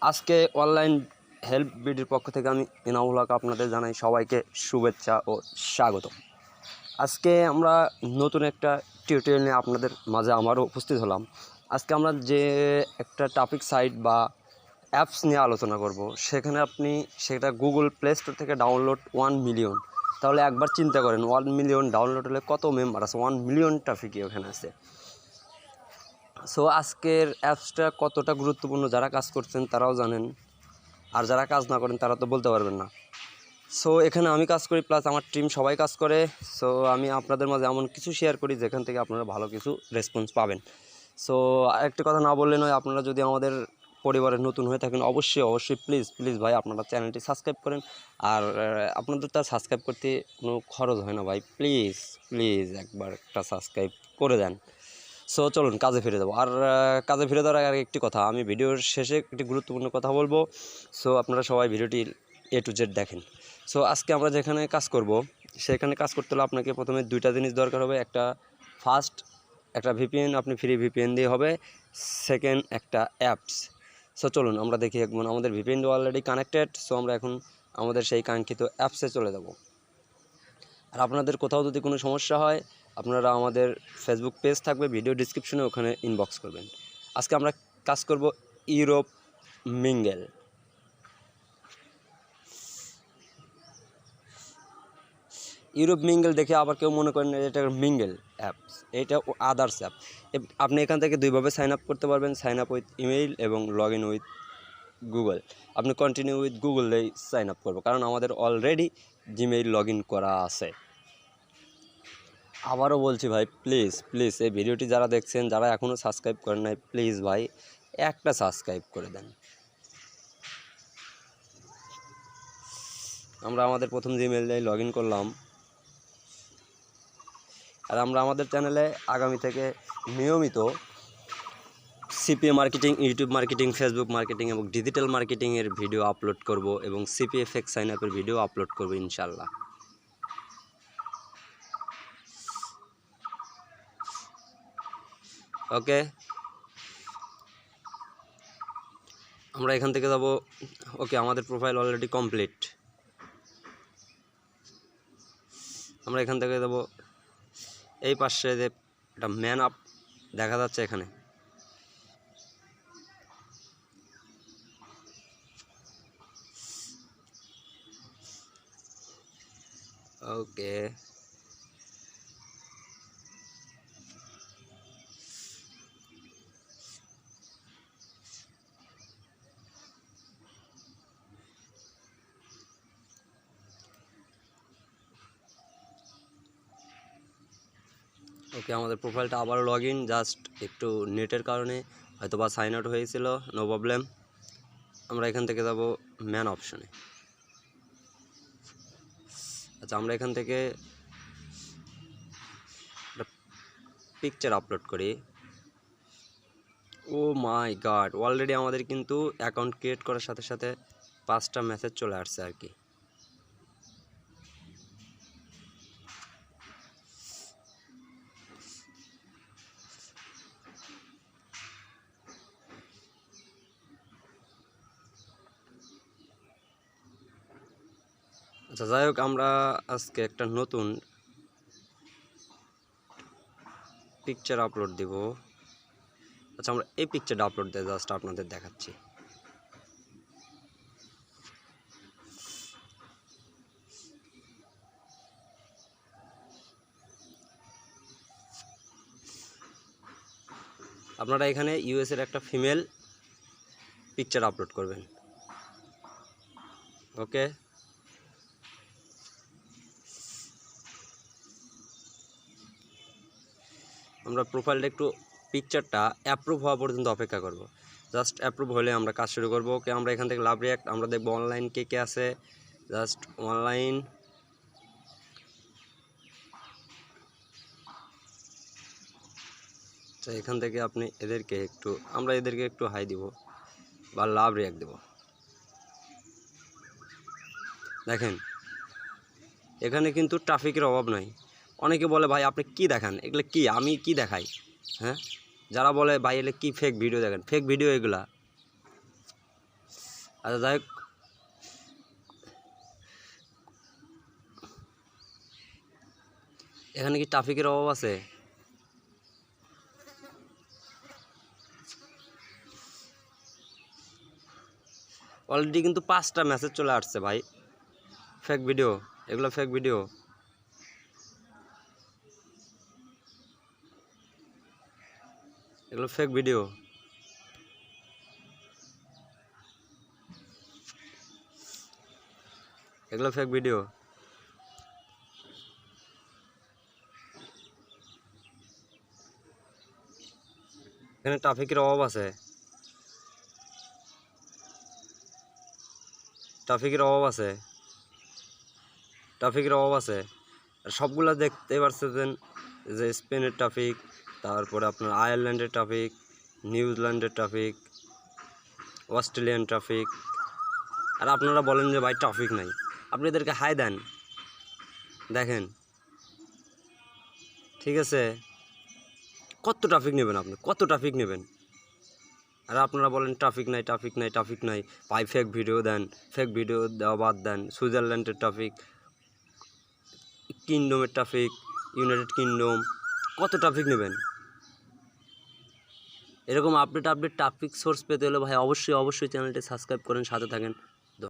আজকে online help বিডির পক্ষ থেকে আমি এনামুল হক আপনাদের জানাই সবাইকে শুভেচ্ছা ও স্বাগত। আজকে আমরা নতুন একটা টিউটোরিয়াল নিয়ে আপনাদের মাঝে আমারও উপস্থিত হলাম। আজকে আমরা যে একটা টপিক সাইট বা অ্যাপস নিয়ে আলোচনা করব, সেখানে আপনি সেটা গুগল প্লে স্টোর থেকে ডাউনলোড 1 মিলিয়ন। তাহলে একবার চিন্তা করেন 1 মিলিয়ন ডাউনলোড হলে কত মেম্বার আছে, 1 মিলিয়ন ট্রাফিকই ওখানে আছে। সো আজকের অ্যাপসটা কতটা গুরুত্বপূর্ণ যারা কাজ করছেন তারাও জানেন, আর যারা কাজ না করেন তারা তো বলতে পারবেন না। সো এখানে আমি কাজ করি, প্লাস আমার টিম সবাই কাজ করে। সো আমি আপনাদের মাঝে এমন কিছু শেয়ার করি যেখান থেকে আপনারা ভালো কিছু রেসপন্স পাবেন। সো আরেকটি কথা না বললে নয়, আপনারা যদি আমাদের পরিবারে নতুন হয়ে থাকেন অবশ্যই প্লিজ ভাই আপনারা চ্যানেলটি সাবস্ক্রাইব করেন। আর আপনাদের তা সাবস্ক্রাইব করতে কোনো খরচ হয় না ভাই, প্লিজ একবার একটা সাবস্ক্রাইব করে দেন। সো চলুন কাজে ফিরে যাবো। আর কাজে ফিরে যাওয়ার আগে একটি কথা, আমি ভিডিওর শেষে একটি গুরুত্বপূর্ণ কথা বলবো। সো আপনারা সবাই ভিডিওটি A to Z দেখেন। সো আজকে আমরা যেখানে কাজ করব, সেখানে কাজ করতে হলে আপনাকে প্রথমে দুইটা জিনিস দরকার হবে। ফার্স্ট একটা ভিপিএন, আপনি ফ্রি ভিপিএন দিয়ে হবে। সেকেন্ড একটা অ্যাপস। সো চলুন আমরা দেখি একবার। আমাদের ভিপিএন অলরেডি কানেক্টেড। সো আমরা এখন আমাদের সেই কাঙ্ক্ষিত অ্যাপসে চলে যাব। আর আপনাদের কোথাও যদি কোনো সমস্যা হয়, আপনারা আমাদের ফেসবুক পেজ থাকবে ভিডিও ডিসক্রিপশনে, ওখানে ইনবক্স করবেন। আজকে আমরা কাজ করব ইউরোপ মিঙ্গেল। দেখে আবার কেউ মনে করেন এটা মিঙ্গেল অ্যাপস, এটা আদার্স অ্যাপ। আপনি এখান থেকে দুইভাবে সাইন আপ করতে পারবেন, সাইন আপ উইথ ইমেইল এবং লগ ইন উইথ গুগল। আপনি কন্টিনিউ উইথ গুগলেই সাইন আপ করবো, কারণ আমাদের অলরেডি জিমেইল লগ ইন করা আছে। আবারও বলছি ভাই, প্লিজ এই ভিডিওটি যারা দেখছেন, যারা এখনও সাবস্ক্রাইব করেন নাই, প্লিজ ভাই একটা সাবস্ক্রাইব করে দেন। আমরা আমাদের প্রথম জিমেইল দিয়ে লগ ইন করলাম। আর আমরা আমাদের চ্যানেলে আগামী থেকে নিয়মিত CPA marketing, YouTube marketing, Facebook marketing এবং ডিজিটাল মার্কেটিংয়ের ভিডিও আপলোড করব এবং CPA ফেক সাইন আপের ভিডিও আপলোড করব ইনশাল্লাহ। ওকে, আমরা এখান থেকে যাব। ওকে, আমাদের প্রোফাইল অলরেডি কমপ্লিট। আমরা এখান থেকে যাব এই পাশে যে একটা ম্যান আপ দেখা যাচ্ছে এখানে। ওকে, আমাদের প্রোফাইলটা আবার লগ ইন, জাস্ট একটু নেটের কারণে হয়তো বা সাইন আউট হয়েছিল, নো প্রবলেম। আমরা এখান থেকে যাব ম্যান অপশনে। আচ্ছা, আমরা এখান থেকে পিকচার আপলোড করি। ও মাই গড, অলরেডি আমাদের কিন্তু অ্যাকাউন্ট ক্রিয়েট করার সাথে সাথে 5টা মেসেজ চলে আসছে আর কি। আচ্ছা, যাই হোক, আমরা আজকে একটা নতুন পিকচার আপলোড দিব। আচ্ছা, আমরা এই পিকচারটা আপলোড দিয়ে জাস্ট আপনাদের দেখাচ্ছি। আপনারা এখানে ইউএসের একটা ফিমেল পিকচার আপলোড করবেন। ওকে, আমরা প্রোফাইলটা একটু পিকচারটা অ্যাপ্রুভ হওয়া পর্যন্ত অপেক্ষা করব। জাস্ট অ্যাপ্রুভ হলে আমরা কাজ শুরু করব। ওকে, আমরা এখান থেকে লাভ রিয়াক্ট, আমরা দেখব অনলাইন কে আছে। জাস্ট অনলাইন, তো এখান থেকে আপনি আমরা এদেরকে একটু হাই দিব বা লাভ রিয়াক্ট দেব। দেখেন এখানে কিন্তু ট্রাফিকের অভাব নাই। অনেকে বলে ভাই আপনি কি দেখান, এগুলো কি, আমি কি দেখাই? হ্যাঁ, যারা বলে ভাই এগুলো কি ফেক ভিডিও দেখেন, ফেক ভিডিও এগুলা। আচ্ছা যাই হোক, এখানে কি ট্রাফিকের অভাব আছে? অলরেডি কিন্তু 5টা মেসেজ চলে আসছে ভাই, ফেক ভিডিও, এগুলো ফেক ভিডিও। এগুলো ফেক ভিডিও। এগুলো ফেক ভিডিও। এখানে ট্রাফিকের অভাব আছে, ট্রাফিকের অভাব আছে, ট্রাফিকের অভাব আছে। আর সবগুলো দেখতে পাচ্ছেন যে স্পেনের ট্রাফিক, তারপরে আপনার আয়ারল্যান্ডের ট্রাফিক, নিউজিল্যান্ডের ট্রাফিক, অস্ট্রেলিয়ান ট্রাফিক। আর আপনারা বলেন যে ভাই ট্রাফিক নাই, আপনি এদেরকে হাই দেন, দেখেন, ঠিক আছে? কত ট্রাফিক নেবেন আপনি, কত ট্রাফিক নেবেন? আর আপনারা বলেন ট্রাফিক নাই, ট্রাফিক নাই, ট্রাফিক নাই। ভাই ফেক ভিডিও দেন, ফেক ভিডিও দেওয়া বাদ দেন। সুইজারল্যান্ডের ট্রাফিক, কিংডমের ট্রাফিক, ইউনাইটেড কিংডম, কত ট্রাফিক নেবেন? এরকম আপডেট ট্রাফিক সোর্স পেতে হলে ভাই অবশ্যই চ্যানেলটি সাবস্ক্রাইব করেন, সাথে থাকেন।